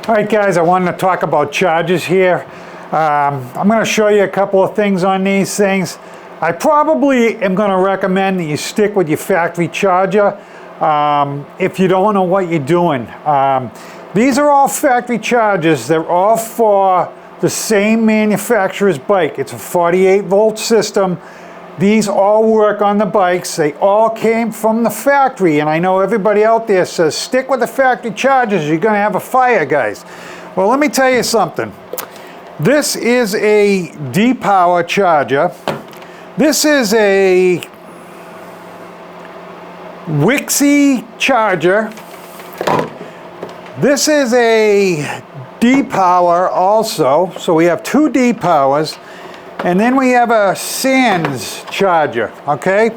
All right, guys, I wanted to talk about chargers here. I'm going to show you a couple of things on these things. I probably am going to recommend that you stick with your factory charger if you don't know what you're doing. These are all factory chargers. They're all for the same manufacturer's bike. It's a 48 volt system. These all work on the bikes. They all came from the factory, and I know everybody out there says stick with the factory chargers, you're going to have a fire, guys. Well, let me tell you something. This is a D-Power charger. This is a Wixie charger. This is a D-Power also, so we have two D-Powers. And then we have a Sans charger, okay?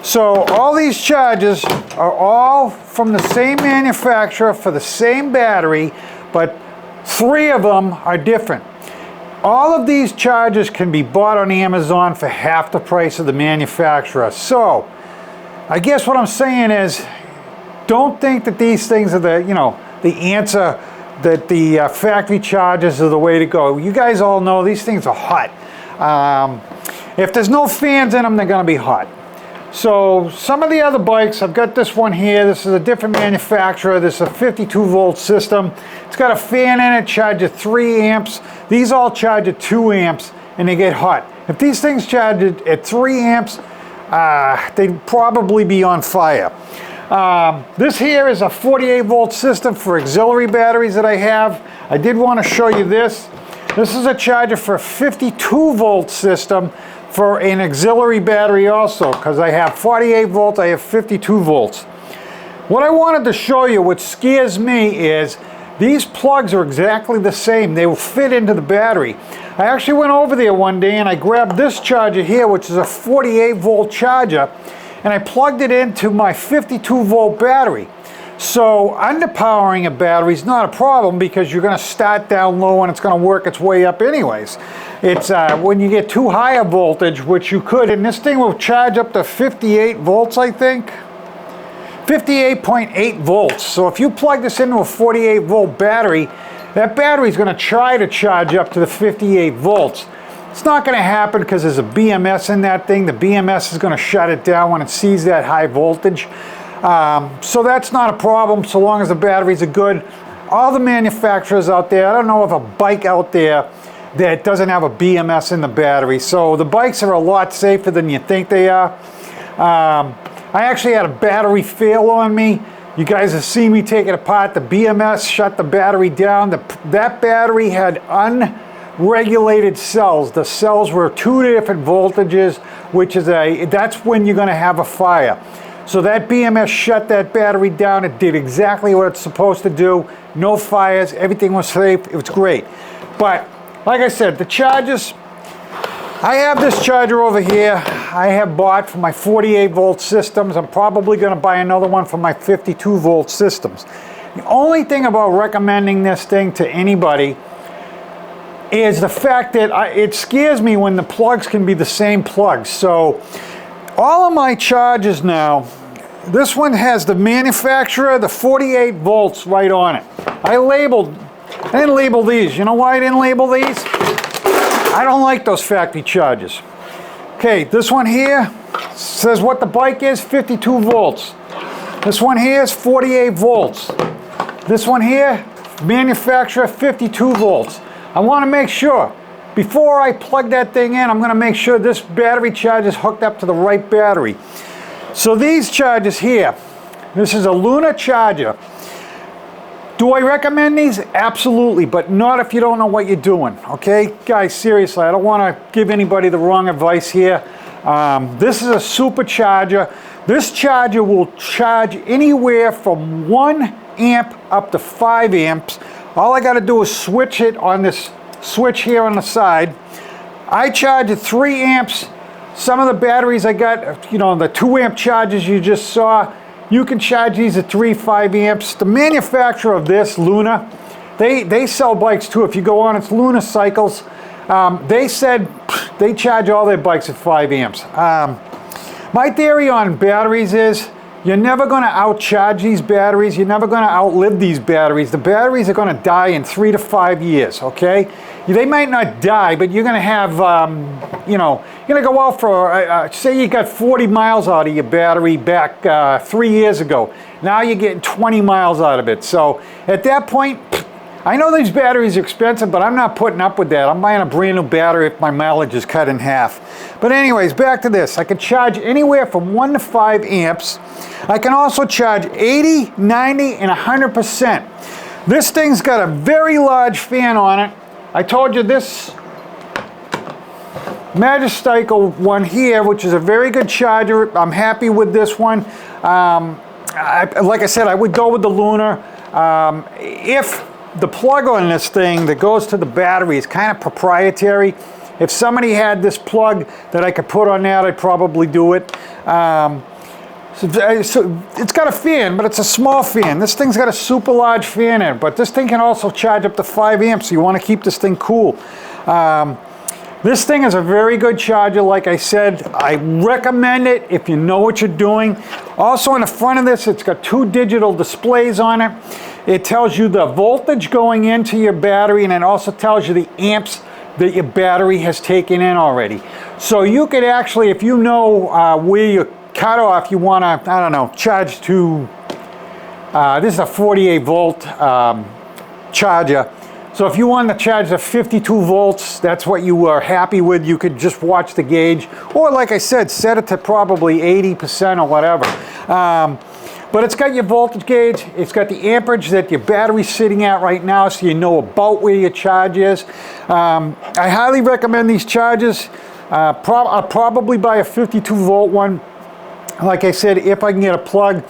So all these chargers are all from the same manufacturer for the same battery, but three of them are different. All of these chargers can be bought on Amazon for half the price of the manufacturer. So I guess what I'm saying is, don't think that these things are the answer, that the factory chargers are the way to go. You guys all know these things are hot. If there's no fans in them, they're going to be hot. So some of the other bikes, I've got this one here. This is a different manufacturer. This is a 52 volt system. It's got a fan in it, charge at 3 amps. These all charge at 2 amps and they get hot. If these things charge at 3 amps, they'd probably be on fire. This here is a 48 volt system for auxiliary batteries that I have. I did want to show you this. This is a charger for a 52 volt system for an auxiliary battery also, because I have 48 volts, I have 52 volts. What I wanted to show you, what scares me, is these plugs are exactly the same. They will fit into the battery. I actually went over there one day and I grabbed this charger here, which is a 48 volt charger, and I plugged it into my 52 volt battery. So underpowering a battery is not a problem because you're going to start down low and it's going to work its way up anyways. It's when you get too high a voltage, which you could, and this thing will charge up to 58 volts, I think. 58.8 volts. So if you plug this into a 48 volt battery, that battery is going to try to charge up to the 58 volts. It's not going to happen because there's a BMS in that thing. The BMS is going to shut it down when it sees that high voltage. So that's not a problem so long as the batteries are good. All the manufacturers out there, I don't know of a bike out there that doesn't have a BMS in the battery. So the bikes are a lot safer than you think they are. I actually had a battery fail on me. You guys have seen me take it apart. The BMS shut the battery down. That battery had unregulated cells. The cells were 2 different voltages, which is that's when you're going to have a fire. So that BMS shut that battery down. It did exactly what it's supposed to do. No fires, everything was safe, it was great. But like I said, the chargers, I have this charger over here I have bought for my 48 volt systems. I'm probably going to buy another one for my 52 volt systems. The only thing about recommending this thing to anybody is the fact that it scares me when the plugs can be the same plugs. So all of my chargers now, this one has the manufacturer, the 48 volts right on it. I didn't label these. You know why I didn't label these? I don't like those factory chargers. Okay, this one here says what the bike is, 52 volts. This one here is 48 volts. This one here, manufacturer, 52 volts. I want to make sure. Before I plug that thing in, I'm going to make sure this battery charger is hooked up to the right battery. So these chargers here, this is a Luna charger. Do I recommend these? Absolutely, but not if you don't know what you're doing, okay? Guys, seriously, I don't want to give anybody the wrong advice here. This is a supercharger. This charger will charge anywhere from 1 amp up to 5 amps. All I got to do is switch it on this switch here on the side. I charge at 3 amps. Some of the batteries I got, you know, the 2 amp chargers you just saw, you can charge these at 3-5 amps. The manufacturer of this, Luna, they sell bikes too. If you go on its Luna cycles, they said they charge all their bikes at 5 amps. My theory on batteries is You're never going to outcharge these batteries. You're never going to outlive these batteries. The batteries are going to die in 3 to 5 years, okay? They might not die, but you're going to have, you know, you're going to go out for, say you got 40 miles out of your battery back 3 years ago. Now you're getting 20 miles out of it. So at that point, I know these batteries are expensive, but I'm not putting up with that. I'm buying a brand new battery if my mileage is cut in half. But anyways, back to this. I can charge anywhere from 1 to 5 amps. I can also charge 80, 90, and 100%. This thing's got a very large fan on it. I told you this Magicycle one here, which is a very good charger. I'm happy with this one. Like I said, I would go with the Lunar. If the plug on this thing that goes to the battery is kind of proprietary, if somebody had this plug that I could put on that, I'd probably do it. So it's got a fan, but it's a small fan. This thing's got a super large fan in it, but this thing can also charge up to 5 amps, so you want to keep this thing cool. This thing is a very good charger, like I said. I recommend it if you know what you're doing. Also in the front of this, it's got 2 digital displays on it. It tells you the voltage going into your battery, and it also tells you the amps that your battery has taken in already. So you could actually, if you know where your cutoff you want to, I don't know, charge to, this is a 48 volt charger. So if you want to charge the 52 volts, that's what you are happy with, you could just watch the gauge. Or like I said, set it to probably 80% or whatever. But it's got your voltage gauge, it's got the amperage that your battery's sitting at right now, so you know about where your charge is. I highly recommend these chargers. I'll probably buy a 52 volt one. Like I said, if I can get a plug.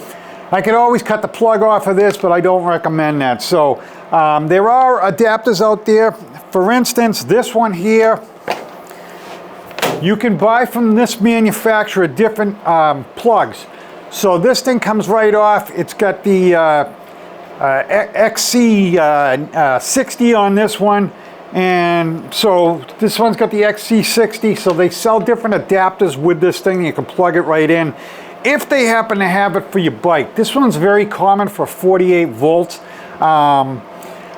I could always cut the plug off of this, but I don't recommend that. So there are adapters out there. For instance, this one here, you can buy from this manufacturer different plugs. So this thing comes right off. It's got the XC60 on this one. And so this one's got the XC60, so they sell different adapters with this thing. You can plug it right in if they happen to have it for your bike. This one's very common for 48 volts.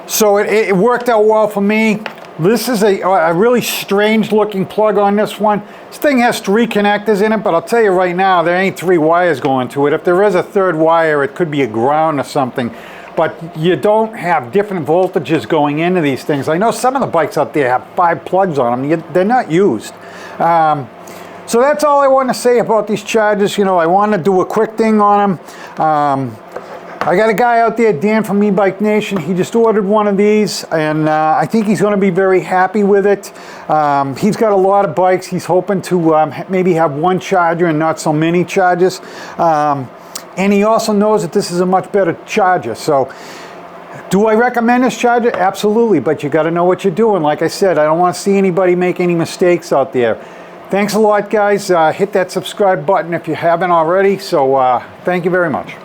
So it worked out well for me. This is a really strange looking plug on this one. This thing has 3 connectors in it, but I'll tell you right now, there ain't 3 wires going to it. If there is a 3rd wire, it could be a ground or something. But you don't have different voltages going into these things. I know some of the bikes out there have 5 plugs on them. They're not used. So that's all I want to say about these chargers. You know, I want to do a quick thing on them. I got a guy out there, Dan from Eahbike Nation. He just ordered one of these, and I think he's going to be very happy with it. He's got a lot of bikes. He's hoping to maybe have 1 charger and not so many chargers. And he also knows that this is a much better charger. So do I recommend this charger? Absolutely, but you got to know what you're doing. Like I said, I don't want to see anybody make any mistakes out there. Thanks a lot, guys. Hit that subscribe button if you haven't already. So thank you very much.